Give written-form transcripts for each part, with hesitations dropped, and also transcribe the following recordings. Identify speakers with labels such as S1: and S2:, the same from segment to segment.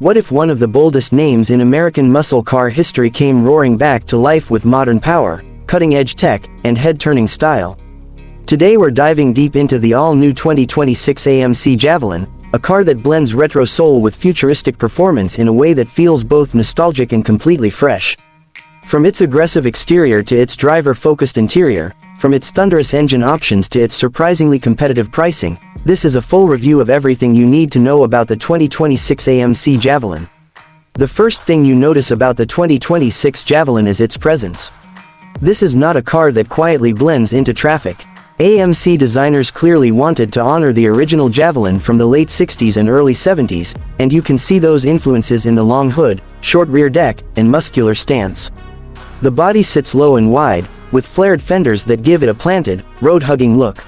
S1: What if one of the boldest names in American muscle car history came roaring back to life with modern power, cutting-edge tech, and head-turning style? Today we're diving deep into the all-new 2026 AMC Javelin, a car that blends retro soul with futuristic performance in a way that feels both nostalgic and completely fresh. From its aggressive exterior to its driver-focused interior, from its thunderous engine options to its surprisingly competitive pricing, this is a full review of everything you need to know about the 2026 AMC Javelin. The first thing you notice about the 2026 Javelin is its presence. This is not a car that quietly blends into traffic. AMC designers clearly wanted to honor the original Javelin from the late 60s and early 70s, and you can see those influences in the long hood, short rear deck, and muscular stance. The body sits low and wide, with flared fenders that give it a planted, road-hugging look.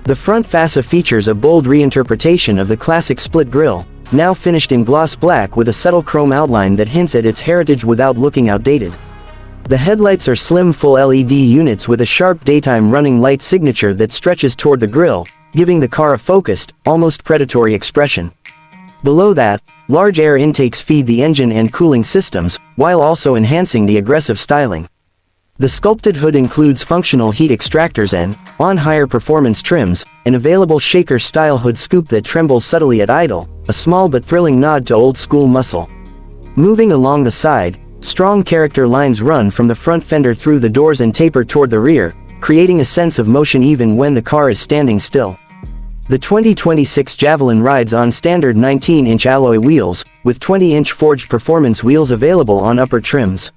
S1: The front fascia features a bold reinterpretation of the classic split grille, now finished in gloss black with a subtle chrome outline that hints at its heritage without looking outdated. The headlights are slim full LED units with a sharp daytime running light signature that stretches toward the grille, giving the car a focused, almost predatory expression. Below that, large air intakes feed the engine and cooling systems, while also enhancing the aggressive styling. The sculpted hood includes functional heat extractors and, on higher performance trims, an available shaker-style hood scoop that trembles subtly at idle, a small but thrilling nod to old-school muscle. Moving along the side, strong character lines run from the front fender through the doors and taper toward the rear, creating a sense of motion even when the car is standing still. The 2026 Javelin rides on standard 19-inch alloy wheels, with 20-inch forged performance wheels available on upper trims.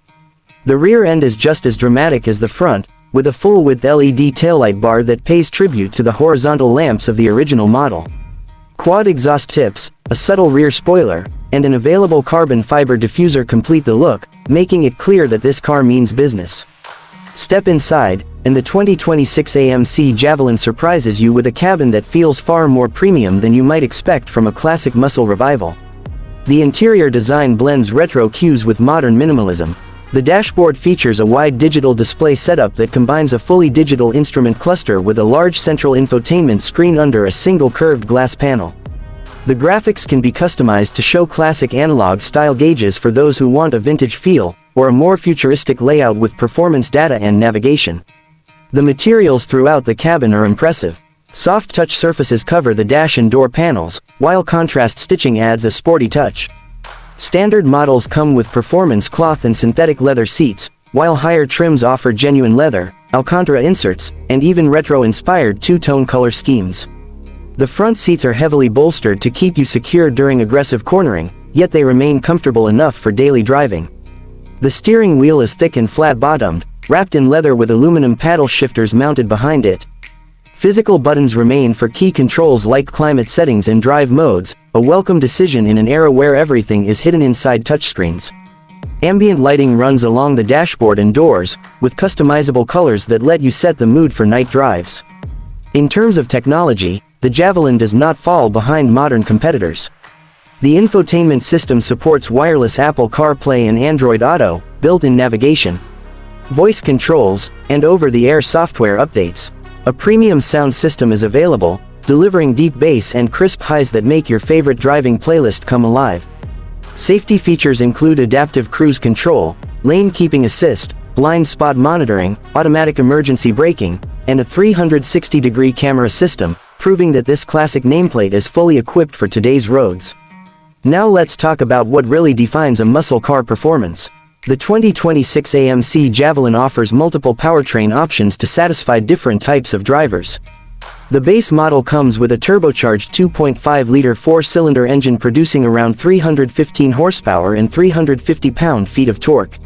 S1: The rear end is just as dramatic as the front, with a full-width LED taillight bar that pays tribute to the horizontal lamps of the original model. Quad exhaust tips, a subtle rear spoiler, and an available carbon fiber diffuser complete the look, making it clear that this car means business. Step inside, and the 2026 AMC Javelin surprises you with a cabin that feels far more premium than you might expect from a classic muscle revival. The interior design blends retro cues with modern minimalism. The dashboard features a wide digital display setup that combines a fully digital instrument cluster with a large central infotainment screen under a single curved glass panel. The graphics can be customized to show classic analog-style gauges for those who want a vintage feel, or a more futuristic layout with performance data and navigation. The materials throughout the cabin are impressive. Soft touch surfaces cover the dash and door panels, while contrast stitching adds a sporty touch. Standard models come with performance cloth and synthetic leather seats, while higher trims offer genuine leather, Alcantara inserts, and even retro-inspired two-tone color schemes. The front seats are heavily bolstered to keep you secure during aggressive cornering, yet they remain comfortable enough for daily driving. The steering wheel is thick and flat-bottomed, wrapped in leather with aluminum paddle shifters mounted behind it. Physical buttons remain for key controls like climate settings and drive modes, a welcome decision in an era where everything is hidden inside touchscreens. Ambient lighting runs along the dashboard and doors, with customizable colors that let you set the mood for night drives. In terms of technology, the Javelin does not fall behind modern competitors. The infotainment system supports wireless Apple CarPlay and Android Auto, built-in navigation, voice controls, and over-the-air software updates. A premium sound system is available, delivering deep bass and crisp highs that make your favorite driving playlist come alive. Safety features include adaptive cruise control, lane keeping assist, blind spot monitoring, automatic emergency braking, and a 360-degree camera system, proving that this classic nameplate is fully equipped for today's roads. Now let's talk about what really defines a muscle car performance. The 2026 AMC Javelin offers multiple powertrain options to satisfy different types of drivers. The base model comes with a turbocharged 2.5-liter four-cylinder engine producing around 315 horsepower and 350 pound-feet of torque.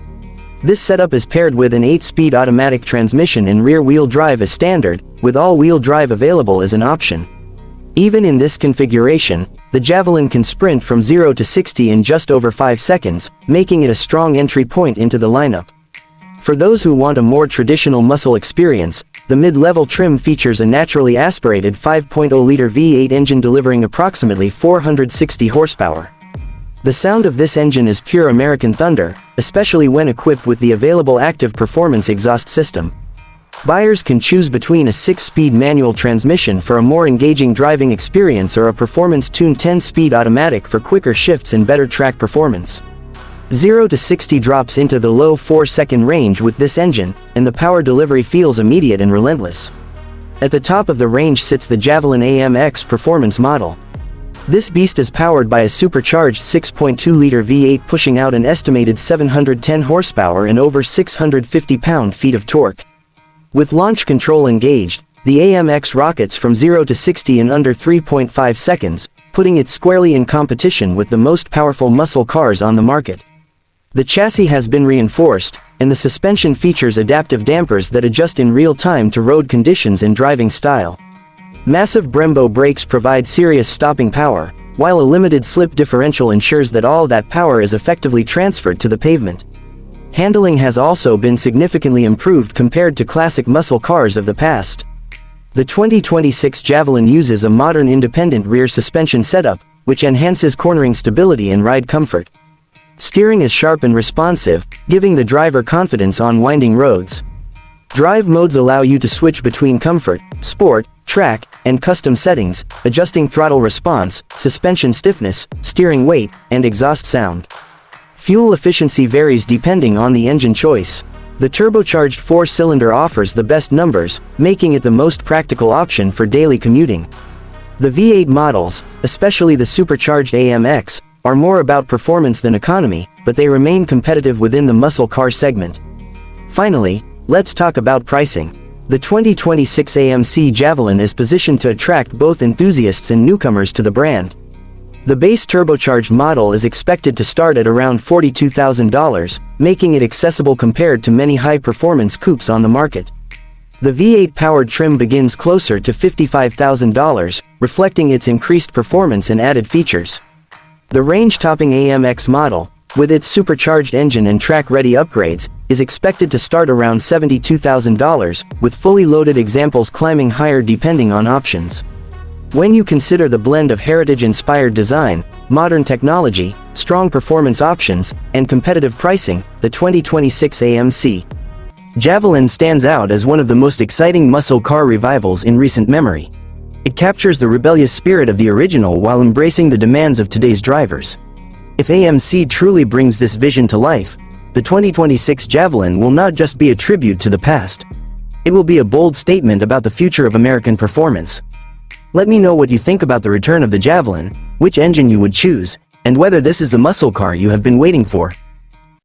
S1: This setup is paired with an 8-speed automatic transmission and rear-wheel drive as standard, with all-wheel drive available as an option. Even in this configuration, the Javelin can sprint from 0 to 60 in just over 5 seconds, making it a strong entry point into the lineup. For those who want a more traditional muscle experience, the mid-level trim features a naturally aspirated 5.0-liter V8 engine delivering approximately 460 horsepower. The sound of this engine is pure American thunder, especially when equipped with the available active performance exhaust system. Buyers can choose between a 6-speed manual transmission for a more engaging driving experience or a performance-tuned 10-speed automatic for quicker shifts and better track performance. 0 to 60 drops into the low 4-second range with this engine, and the power delivery feels immediate and relentless. At the top of the range sits the Javelin AMX performance model. This beast is powered by a supercharged 6.2-liter V8 pushing out an estimated 710 horsepower and over 650 pound-feet of torque. With launch control engaged, the AMX rockets from 0 to 60 in under 3.5 seconds, putting it squarely in competition with the most powerful muscle cars on the market. The chassis has been reinforced, and the suspension features adaptive dampers that adjust in real time to road conditions and driving style. Massive Brembo brakes provide serious stopping power, while a limited slip differential ensures that all that power is effectively transferred to the pavement. Handling has also been significantly improved compared to classic muscle cars of the past. The 2026 Javelin uses a modern independent rear suspension setup, which enhances cornering stability and ride comfort. Steering is sharp and responsive, giving the driver confidence on winding roads. Drive modes allow you to switch between comfort, sport, track, and custom settings, adjusting throttle response, suspension stiffness, steering weight, and exhaust sound. Fuel efficiency varies depending on the engine choice. The turbocharged 4-cylinder offers the best numbers, making it the most practical option for daily commuting. The V8 models, especially the supercharged AMX, are more about performance than economy, but they remain competitive within the muscle car segment. Finally, let's talk about pricing. The 2026 AMC Javelin is positioned to attract both enthusiasts and newcomers to the brand. The base turbocharged model is expected to start at around $42,000, making it accessible compared to many high-performance coupes on the market. The V8-powered trim begins closer to $55,000, reflecting its increased performance and added features. The range-topping AMX model, with its supercharged engine and track-ready upgrades, is expected to start around $72,000, with fully loaded examples climbing higher depending on options. When you consider the blend of heritage-inspired design, modern technology, strong performance options, and competitive pricing, the 2026 AMC Javelin stands out as one of the most exciting muscle car revivals in recent memory. It captures the rebellious spirit of the original while embracing the demands of today's drivers. If AMC truly brings this vision to life, the 2026 Javelin will not just be a tribute to the past. It will be a bold statement about the future of American performance. Let me know what you think about the return of the Javelin, which engine you would choose, and whether this is the muscle car you have been waiting for.